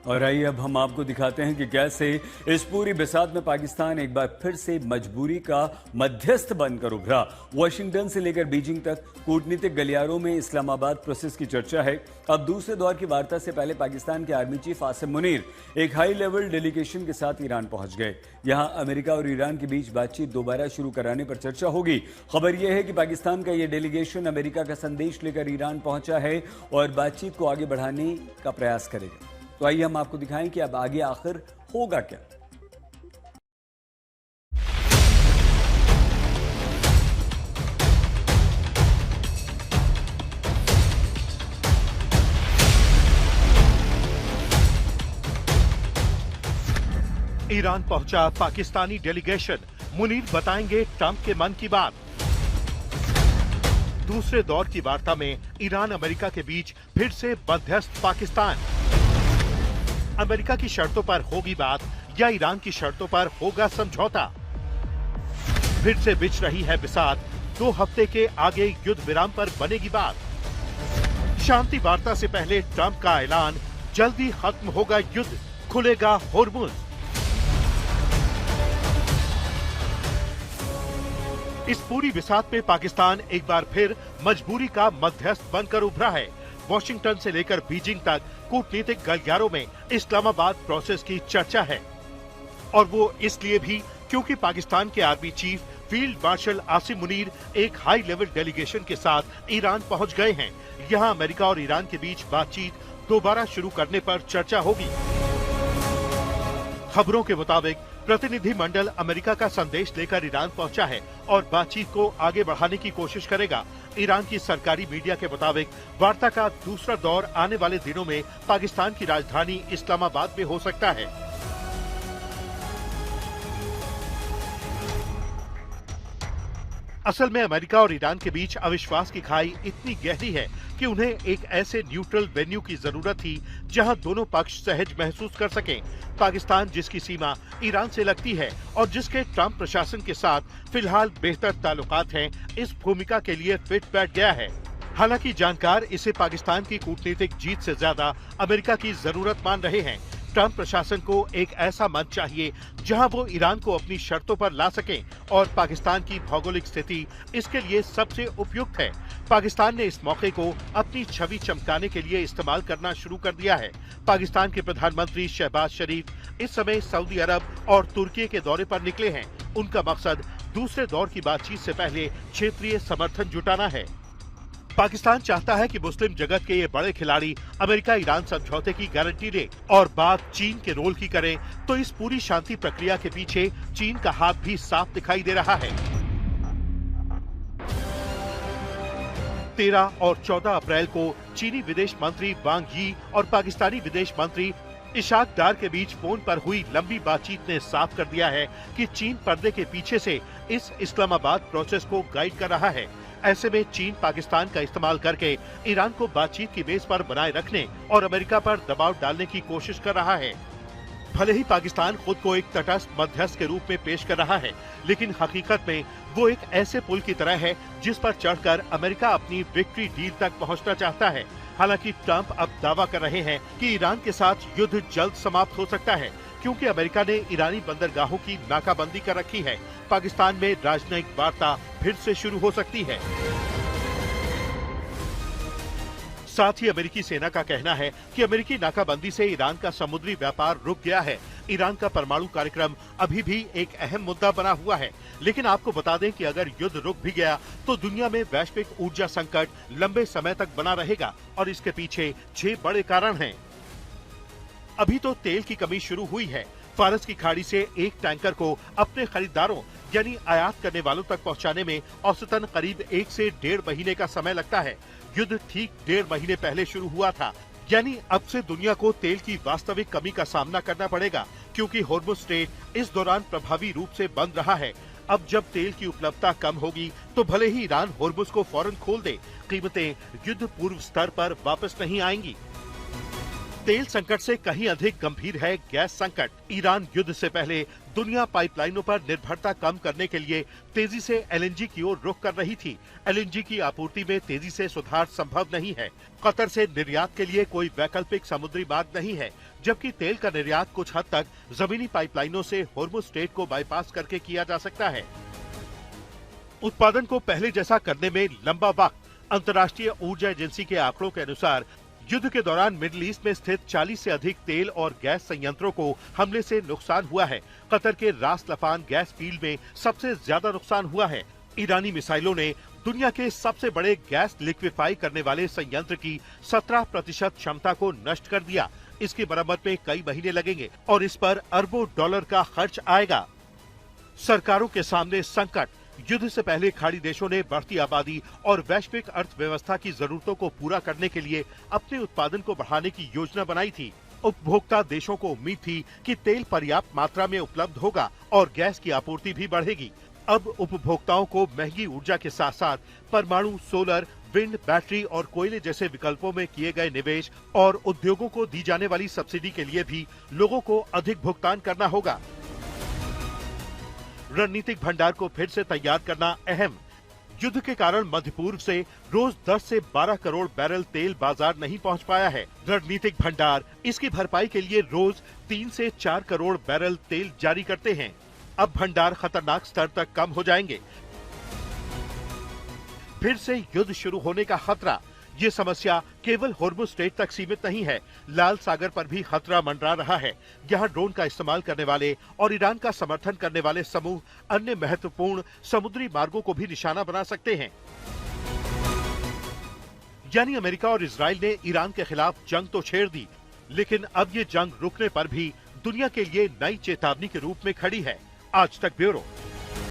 और आइए अब हम आपको दिखाते हैं कि कैसे इस पूरी बिसात में पाकिस्तान एक बार फिर से मजबूरी का मध्यस्थ बनकर उभरा। वॉशिंगटन से लेकर बीजिंग तक कूटनीतिक गलियारों में इस्लामाबाद प्रोसेस की चर्चा है। अब दूसरे दौर की वार्ता से पहले पाकिस्तान के आर्मी चीफ आसिम मुनीर एक हाई लेवल डेलीगेशन के साथ ईरान पहुंच गए। यहां अमेरिका और ईरान के बीच बातचीत दोबारा शुरू कराने पर चर्चा होगी। खबर यह है कि पाकिस्तान का यह डेलीगेशन अमेरिका का संदेश लेकर ईरान पहुंचा है और बातचीत को आगे बढ़ाने का प्रयास करेगा। तो आइए हम आपको दिखाएं कि अब आगे आखिर होगा क्या। ईरान पहुंचा पाकिस्तानी डेलीगेशन, मुनीर बताएंगे ट्रंप के मन की बात। दूसरे दौर की वार्ता में ईरान अमेरिका के बीच फिर से मध्यस्थ पाकिस्तान। अमेरिका की शर्तों पर होगी बात या ईरान की शर्तों पर होगा समझौता। फिर से बिछ रही है बिसात, 2 हफ्ते के आगे युद्ध विराम पर बनेगी बात। शांति वार्ता से पहले ट्रंप का ऐलान, जल्दी खत्म होगा युद्ध, खुलेगा होर्मुज। इस पूरी बिसात में पाकिस्तान एक बार फिर मजबूरी का मध्यस्थ बनकर उभरा है। वॉशिंगटन से लेकर बीजिंग तक कूटनीतिक गलियारों में इस्लामाबाद प्रोसेस की चर्चा है, और वो इसलिए भी क्योंकि पाकिस्तान के army chief field marshal Asim Munir एक हाई लेवल डेलीगेशन के साथ ईरान पहुंच गए हैं। यहां अमेरिका और ईरान के बीच बातचीत दोबारा शुरू करने पर चर्चा होगी। खबरों के मुताबिक प्रतिनिधिमंडल अमेरिका का संदेश लेकर ईरान पहुंचा है और बातचीत को आगे बढ़ाने की कोशिश करेगा। ईरान की सरकारी मीडिया के मुताबिक वार्ता का दूसरा दौर आने वाले दिनों में पाकिस्तान की राजधानी इस्लामाबाद में हो सकता है। असल में अमेरिका और ईरान के बीच अविश्वास की खाई इतनी गहरी है कि उन्हें एक ऐसे न्यूट्रल वेन्यू की जरूरत थी जहां दोनों पक्ष सहज महसूस कर सकें। पाकिस्तान जिसकी सीमा ईरान से लगती है और जिसके ट्रंप प्रशासन के साथ फिलहाल बेहतर ताल्लुकात हैं, इस भूमिका के लिए फिट बैठ गया है। हालांकि जानकार इसे पाकिस्तान की कूटनीतिक जीत से ज्यादा अमेरिका की जरूरत मान रहे हैं। ट्रंप प्रशासन को एक ऐसा मंच चाहिए जहां वो ईरान को अपनी शर्तों पर ला सकें, और पाकिस्तान की भौगोलिक स्थिति इसके लिए सबसे उपयुक्त है। पाकिस्तान ने इस मौके को अपनी छवि चमकाने के लिए इस्तेमाल करना शुरू कर दिया है। पाकिस्तान के प्रधानमंत्री शहबाज शरीफ इस समय सऊदी अरब और तुर्की के दौरे पर निकले हैं। उनका मकसद दूसरे दौर की बातचीत से पहले क्षेत्रीय समर्थन जुटाना है। पाकिस्तान चाहता है कि मुस्लिम जगत के ये बड़े खिलाड़ी अमेरिका ईरान समझौते की गारंटी दे और बात चीन के रोल की करें, तो इस पूरी शांति प्रक्रिया के पीछे चीन का हाथ भी साफ दिखाई दे रहा है। 13 और 14 अप्रैल को चीनी विदेश मंत्री वांग यी और पाकिस्तानी विदेश मंत्री इशाक डार के बीच फोन पर हुई लंबी बातचीत ने साफ कर दिया है कि चीन पर्दे के पीछे से इस इस्लामाबाद प्रोसेस को गाइड कर रहा है। ऐसे में चीन पाकिस्तान का इस्तेमाल करके ईरान को बातचीत की मेज पर बनाए रखने और अमेरिका पर दबाव डालने की कोशिश कर रहा है। भले ही पाकिस्तान खुद को एक तटस्थ मध्यस्थ के रूप में पेश कर रहा है, लेकिन हकीकत में वो एक ऐसे पुल की तरह है जिस पर चढ़कर अमेरिका अपनी विक्ट्री डील तक पहुंचना चाहता है। हालांकि ट्रंप अब दावा कर रहे हैं कि ईरान के साथ युद्ध जल्द समाप्त हो सकता है, क्योंकि अमेरिका ने ईरानी बंदरगाहों की नाकाबंदी कर रखी है। पाकिस्तान में राजनयिक वार्ता फिर से शुरू हो सकती है। साथ ही अमेरिकी सेना का कहना है कि अमेरिकी नाकाबंदी से ईरान का समुद्री व्यापार रुक गया है। ईरान का परमाणु कार्यक्रम अभी भी एक अहम मुद्दा बना हुआ है। लेकिन आपको बता दें कि अगर युद्ध रुक भी गया तो दुनिया में वैश्विक ऊर्जा संकट लंबे समय तक बना रहेगा, और इसके पीछे 6 बड़े कारण हैं। अभी तो तेल की कमी शुरू हुई है। फारस की खाड़ी से एक टैंकर को अपने खरीदारों यानी आयात करने वालों तक पहुंचाने में औसतन करीब 1 से 1.5 महीने का समय लगता है। युद्ध ठीक 1.5 महीने पहले शुरू हुआ था, यानी अब से दुनिया को तेल की वास्तविक कमी का सामना करना पड़ेगा, क्योंकि होर्मुज स्ट्रेट इस दौरान प्रभावी रूप से बंद रहा है। अब जब तेल की उपलब्धता कम होगी तो भले ही ईरान होर्मुज को फौरन खोल दे, कीमतें युद्ध पूर्व स्तर पर वापस नहीं आएंगी। तेल संकट से कहीं अधिक गंभीर है गैस संकट। ईरान युद्ध से पहले दुनिया पाइपलाइनों पर निर्भरता कम करने के लिए तेजी से एलएनजी की ओर रुख कर रही थी। एलएनजी की आपूर्ति में तेजी से सुधार संभव नहीं है। कतर से निर्यात के लिए कोई वैकल्पिक समुद्री मार्ग नहीं है। जबकि तेल का निर्यात कुछ हद तक जमीनी पाइपलाइनों से होर्मुज स्ट्रेट को बाईपास करके किया जा सकता है। उत्पादन को पहले जैसा करने में लंबा वक्त। अंतर्राष्ट्रीय ऊर्जा एजेंसी के आंकड़ों के अनुसार युद्ध के दौरान मिडिल ईस्ट में स्थित 40 से अधिक तेल और गैस संयंत्रों को हमले से नुकसान हुआ है। कतर के रास लफान गैस फील्ड में सबसे ज्यादा नुकसान हुआ है। ईरानी मिसाइलों ने दुनिया के सबसे बड़े गैस लिक्विफाई करने वाले संयंत्र की 17% क्षमता को नष्ट कर दिया। इसकी मरम्मत में कई महीने लगेंगे और इस पर अरबों डॉलर का खर्च आएगा। सरकारों के सामने संकट। युद्ध से पहले खाड़ी देशों ने बढ़ती आबादी और वैश्विक अर्थव्यवस्था की जरूरतों को पूरा करने के लिए अपने उत्पादन को बढ़ाने की योजना बनाई थी। उपभोक्ता देशों को उम्मीद थी कि तेल पर्याप्त मात्रा में उपलब्ध होगा और गैस की आपूर्ति भी बढ़ेगी। अब उपभोक्ताओं को महंगी ऊर्जा के साथ साथ परमाणु, सोलर, विंड, बैटरी और कोयले जैसे विकल्पों में किए गए निवेश और उद्योगों को दी जाने वाली सब्सिडी के लिए भी लोगों को अधिक भुगतान करना होगा। रणनीतिक भंडार को फिर से तैयार करना अहम। युद्ध के कारण मध्य पूर्व से रोज 10 से 12 करोड़ बैरल तेल बाजार नहीं पहुंच पाया है। रणनीतिक भंडार इसकी भरपाई के लिए रोज 3 से 4 करोड़ बैरल तेल जारी करते हैं। अब भंडार खतरनाक स्तर तक कम हो जाएंगे। फिर से युद्ध शुरू होने का खतरा। ये समस्या केवल होर्मुज स्ट्रेट तक सीमित नहीं है, लाल सागर पर भी खतरा मंडरा रहा है। यहाँ ड्रोन का इस्तेमाल करने वाले और ईरान का समर्थन करने वाले समूह अन्य महत्वपूर्ण समुद्री मार्गों को भी निशाना बना सकते हैं। यानी अमेरिका और इजराइल ने ईरान के खिलाफ जंग तो छेड़ दी, लेकिन अब ये जंग रुकने पर भी दुनिया के लिए नई चेतावनी के रूप में खड़ी है। आज तक ब्यूरो।